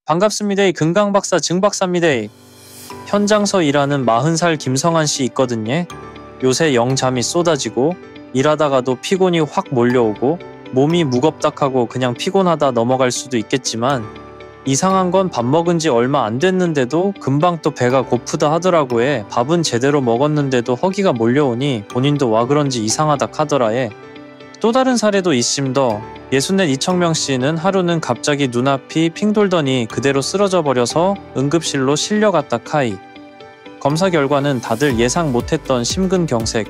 반갑습니다. 금강박사 증박사입니다. 현장서 일하는 40살 김성한씨 있거든요. 요새 영잠이 쏟아지고 일하다가도 피곤이 확 몰려오고 몸이 무겁닥하고 그냥 피곤하다 넘어갈 수도 있겠지만 이상한 건 밥 먹은 지 얼마 안 됐는데도 금방 또 배가 고프다 하더라고요. 밥은 제대로 먹었는데도 허기가 몰려오니 본인도 와 그런지 이상하다 카더라에. 또 다른 사례도 있습니다. 64 이청명씨는 하루는 갑자기 눈앞이 핑 돌더니 그대로 쓰러져 버려서 응급실로 실려갔다 카이. 검사 결과는 다들 예상 못했던 심근경색.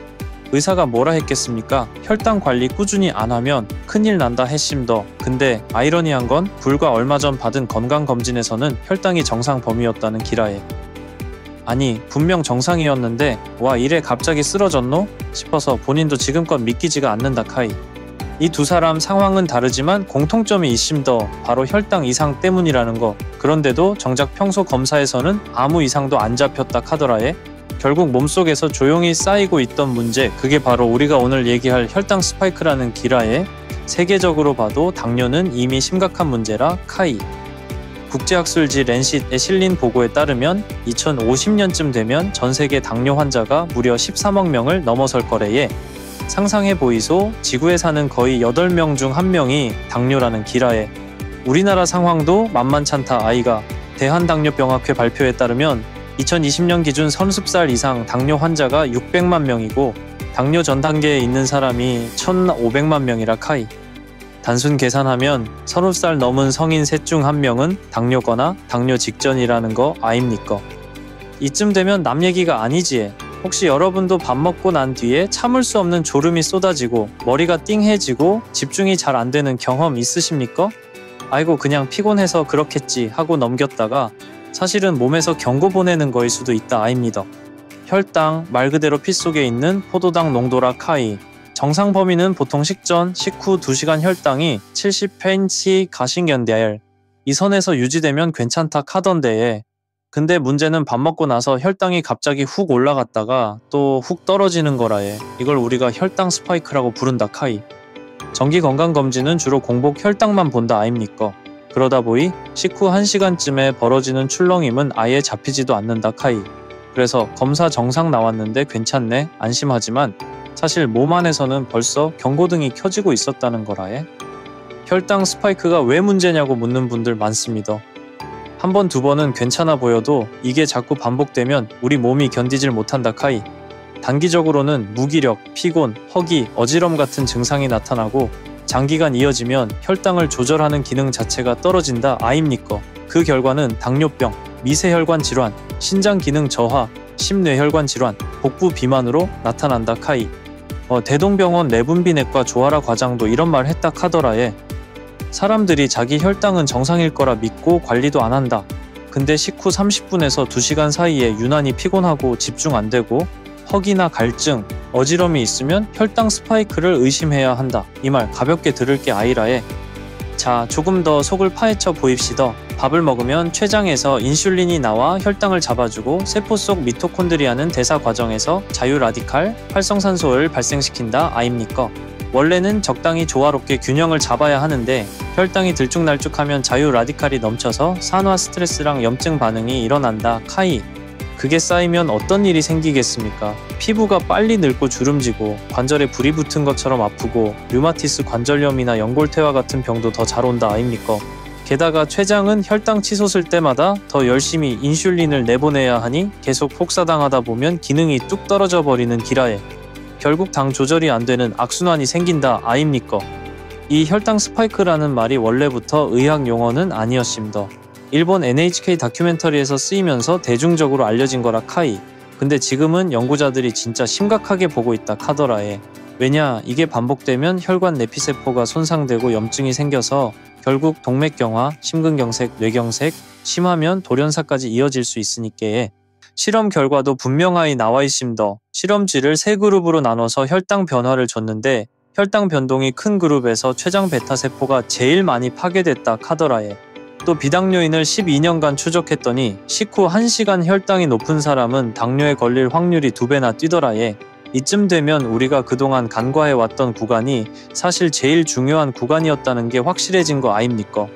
의사가 뭐라 했겠습니까? 혈당 관리 꾸준히 안 하면 큰일 난다 했심더. 근데 아이러니한 건 불과 얼마 전 받은 건강검진에서는 혈당이 정상 범위였다는 기라에. 아니 분명 정상이었는데 와 이래 갑자기 쓰러졌노? 싶어서 본인도 지금껏 믿기지가 않는다 카이. 이 두 사람 상황은 다르지만 공통점이 있심더. 바로 혈당 이상 때문이라는 거. 그런데도 정작 평소 검사에서는 아무 이상도 안 잡혔다 카더라에. 결국 몸속에서 조용히 쌓이고 있던 문제, 그게 바로 우리가 오늘 얘기할 혈당 스파이크라는 기라에. 세계적으로 봐도 당뇨는 이미 심각한 문제라 카이. 국제학술지 랜싯에 실린 보고에 따르면 2050년쯤 되면 전 세계 당뇨 환자가 무려 13억 명을 넘어설 거래에. 상상해 보이소. 지구에 사는 거의 8명 중 1명이 당뇨라는 기라에. 우리나라 상황도 만만찮다 아이가. 대한당뇨병학회 발표에 따르면 2020년 기준 30살 이상 당뇨 환자가 600만 명이고 당뇨 전 단계에 있는 사람이 1,500만 명이라 카이. 단순 계산하면 30살 넘은 성인 셋 중 1명은 당뇨거나 당뇨 직전이라는 거 아입니까? 이쯤 되면 남 얘기가 아니지. 혹시 여러분도 밥 먹고 난 뒤에 참을 수 없는 졸음이 쏟아지고 머리가 띵해지고 집중이 잘 안 되는 경험 있으십니까? 아이고 그냥 피곤해서 그렇겠지 하고 넘겼다가 사실은 몸에서 경고 보내는 거일 수도 있다 아입니다. 혈당, 말 그대로 피 속에 있는 포도당 농도라 카이. 정상 범위는 보통 식전, 식후 2시간 혈당이 70페인치 가신견대알. 이 선에서 유지되면 괜찮다 카던데에. 근데 문제는 밥 먹고 나서 혈당이 갑자기 훅 올라갔다가 또 훅 떨어지는 거라에. 이걸 우리가 혈당 스파이크라고 부른다 카이. 정기 건강검진은 주로 공복 혈당만 본다 아입니까? 그러다 보이 식후 1시간쯤에 벌어지는 출렁임은 아예 잡히지도 않는다 카이. 그래서 검사 정상 나왔는데 괜찮네 안심하지만 사실 몸 안에서는 벌써 경고등이 켜지고 있었다는 거라에. 혈당 스파이크가 왜 문제냐고 묻는 분들 많습니다. 한 번, 두 번은 괜찮아 보여도 이게 자꾸 반복되면 우리 몸이 견디질 못한다 카이. 단기적으로는 무기력, 피곤, 허기, 어지럼 같은 증상이 나타나고 장기간 이어지면 혈당을 조절하는 기능 자체가 떨어진다 아입니까? 그 결과는 당뇨병, 미세혈관 질환, 신장 기능 저하, 심뇌혈관 질환, 복부 비만으로 나타난다 카이. 대동병원 내분비내과 조아라 과장도 이런 말 했다 카더라에. 사람들이 자기 혈당은 정상일 거라 믿고 관리도 안 한다. 근데 식후 30분에서 2시간 사이에 유난히 피곤하고 집중 안 되고 허기나 갈증, 어지럼이 있으면 혈당 스파이크를 의심해야 한다. 이 말 가볍게 들을 게 아니라에. 자, 조금 더 속을 파헤쳐 보입시다. 밥을 먹으면 췌장에서 인슐린이 나와 혈당을 잡아주고 세포 속 미토콘드리아는 대사 과정에서 자유라디칼, 활성산소를 발생시킨다 아입니까? 원래는 적당히 조화롭게 균형을 잡아야 하는데 혈당이 들쭉날쭉하면 자유라디칼이 넘쳐서 산화 스트레스랑 염증 반응이 일어난다 카이. 그게 쌓이면 어떤 일이 생기겠습니까? 피부가 빨리 늙고 주름지고 관절에 불이 붙은 것처럼 아프고 류마티스 관절염이나 연골퇴화 같은 병도 더 잘 온다 아입니까? 게다가 췌장은 혈당 치솟을 때마다 더 열심히 인슐린을 내보내야 하니 계속 폭사당하다 보면 기능이 뚝 떨어져 버리는 기라에. 결국 당 조절이 안 되는 악순환이 생긴다 아입니까? 이 혈당 스파이크라는 말이 원래부터 의학 용어는 아니었습니다. 일본 NHK 다큐멘터리에서 쓰이면서 대중적으로 알려진 거라 카이. 근데 지금은 연구자들이 진짜 심각하게 보고 있다 카더라에. 왜냐, 이게 반복되면 혈관 내피세포가 손상되고 염증이 생겨서 결국 동맥경화, 심근경색, 뇌경색, 심하면 돌연사까지 이어질 수 있으니께. 실험 결과도 분명하게 나와 있습니다. 실험쥐를 3그룹으로 나눠서 혈당 변화를 줬는데 혈당 변동이 큰 그룹에서 췌장 베타세포가 제일 많이 파괴됐다 카더라에. 또 비당뇨인을 12년간 추적했더니 식후 1시간 혈당이 높은 사람은 당뇨에 걸릴 확률이 2배나 뛰더라에. 이쯤 되면 우리가 그동안 간과해왔던 구간이 사실 제일 중요한 구간이었다는 게 확실해진 거 아닙니까?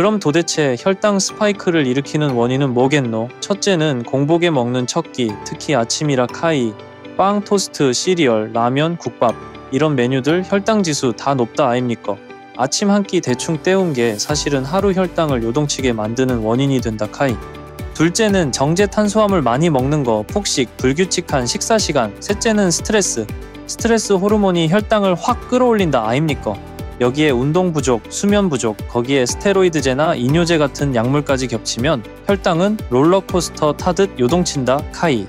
그럼 도대체 혈당 스파이크를 일으키는 원인은 뭐겠노? 첫째는 공복에 먹는 첫끼, 특히 아침이라 카이, 빵, 토스트, 시리얼, 라면, 국밥 이런 메뉴들 혈당 지수 다 높다 아입니까? 아침 한 끼 대충 때운 게 사실은 하루 혈당을 요동치게 만드는 원인이 된다 카이. 둘째는 정제 탄수화물 많이 먹는 거, 폭식, 불규칙한 식사 시간. 셋째는 스트레스 호르몬이 혈당을 확 끌어올린다 아입니까? 여기에 운동 부족, 수면 부족, 거기에 스테로이드제나 이뇨제 같은 약물까지 겹치면 혈당은 롤러코스터 타듯 요동친다 카이.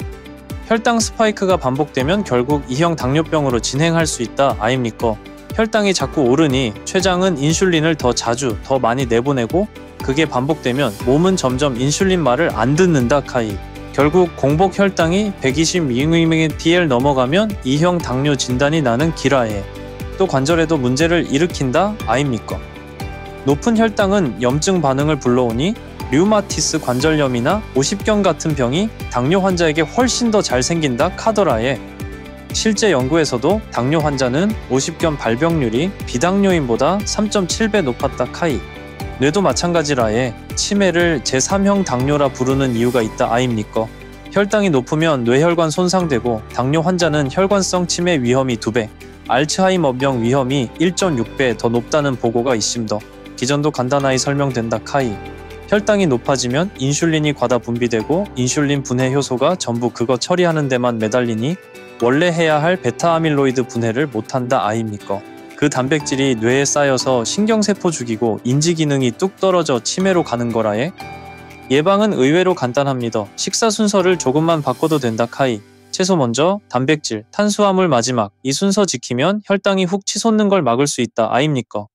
혈당 스파이크가 반복되면 결국 2형 당뇨병으로 진행할 수 있다 아입니까? 혈당이 자꾸 오르니 췌장은 인슐린을 더 자주, 더 많이 내보내고 그게 반복되면 몸은 점점 인슐린 말을 안 듣는다 카이. 결국 공복 혈당이 120mg/dl 넘어가면 2형 당뇨 진단이 나는 기라에. 또 관절에도 문제를 일으킨다 아입니까? 높은 혈당은 염증 반응을 불러오니 류마티스 관절염이나 오십견 같은 병이 당뇨 환자에게 훨씬 더 잘 생긴다 카더라에. 실제 연구에서도 당뇨 환자는 오십견 발병률이 비당뇨인보다 3.7배 높았다 카이. 뇌도 마찬가지라에 치매를 제3형 당뇨라 부르는 이유가 있다 아입니까? 혈당이 높으면 뇌혈관 손상되고 당뇨 환자는 혈관성 치매 위험이 2배, 알츠하이머병 위험이 1.6배 더 높다는 보고가 있습니다. 기전도 간단하게 설명된다 카이. 혈당이 높아지면 인슐린이 과다 분비되고 인슐린 분해 효소가 전부 그거 처리하는 데만 매달리니 원래 해야 할 베타아밀로이드 분해를 못한다 아입니까? 그 단백질이 뇌에 쌓여서 신경세포 죽이고 인지기능이 뚝 떨어져 치매로 가는 거라에. 예방은 의외로 간단합니다. 식사 순서를 조금만 바꿔도 된다 카이. 채소 먼저, 단백질, 탄수화물 마지막. 이 순서 지키면 혈당이 훅 치솟는 걸 막을 수 있다 아입니까?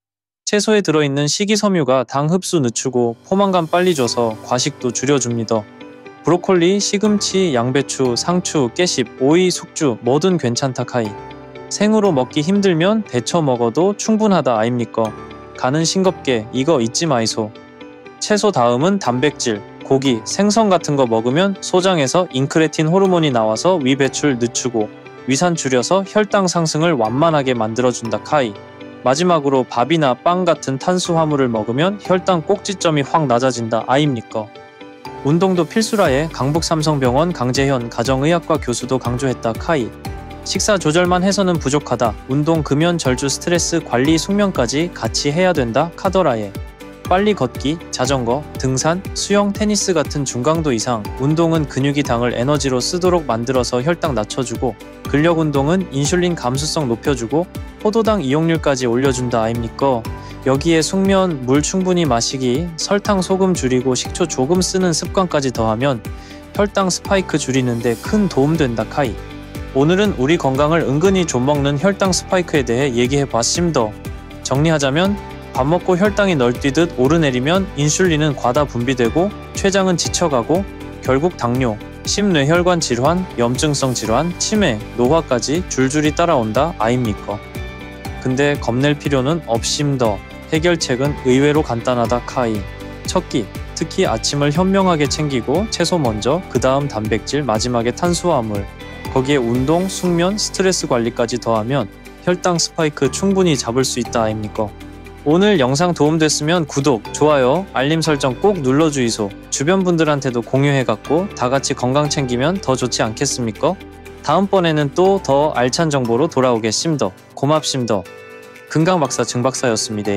채소에 들어있는 식이섬유가 당 흡수 늦추고 포만감 빨리 줘서 과식도 줄여줍니다. 브로콜리, 시금치, 양배추, 상추, 깨씹, 오이, 숙주 뭐든 괜찮다 카이. 생으로 먹기 힘들면 데쳐 먹어도 충분하다 아입니까? 간은 싱겁게 이거 잊지 마이소. 채소 다음은 단백질, 고기, 생선 같은 거 먹으면 소장에서 인크레틴 호르몬이 나와서 위 배출 늦추고 위산 줄여서 혈당 상승을 완만하게 만들어준다 카이. 마지막으로 밥이나 빵 같은 탄수화물을 먹으면 혈당 꼭지점이 확 낮아진다 아입니까? 운동도 필수라에 강북삼성병원 강재현 가정의학과 교수도 강조했다 카이. 식사 조절만 해서는 부족하다. 운동, 금연, 절주, 스트레스 관리, 숙면까지 같이 해야 된다 카더라에. 빨리 걷기, 자전거, 등산, 수영, 테니스 같은 중강도 이상. 운동은 근육이 당을 에너지로 쓰도록 만들어서 혈당 낮춰주고, 근력 운동은 인슐린 감수성 높여주고 포도당 이용률까지 올려준다 아입니까? 여기에 숙면, 물 충분히 마시기, 설탕 소금 줄이고 식초 조금 쓰는 습관까지 더하면 혈당 스파이크 줄이는데 큰 도움 된다 카이. 오늘은 우리 건강을 은근히 좀먹는 혈당 스파이크에 대해 얘기해봤습니다. 정리하자면 밥 먹고 혈당이 널뛰듯 오르내리면 인슐린은 과다 분비되고 췌장은 지쳐가고 결국 당뇨, 심뇌혈관 질환, 염증성 질환, 치매, 노화까지 줄줄이 따라온다 아입니까? 근데 겁낼 필요는 없심더. 해결책은 의외로 간단하다 카이. 첫끼, 특히 아침을 현명하게 챙기고 채소 먼저, 그 다음 단백질, 마지막에 탄수화물. 거기에 운동, 숙면, 스트레스 관리까지 더하면 혈당 스파이크 충분히 잡을 수 있다 아닙니까? 오늘 영상 도움됐으면 구독, 좋아요, 알림 설정 꼭 눌러주이소. 주변 분들한테도 공유해갖고 다같이 건강 챙기면 더 좋지 않겠습니까? 다음번에는 또 더 알찬 정보로 돌아오겠심더. 고맙심더. 금강박사 증박사였습니다.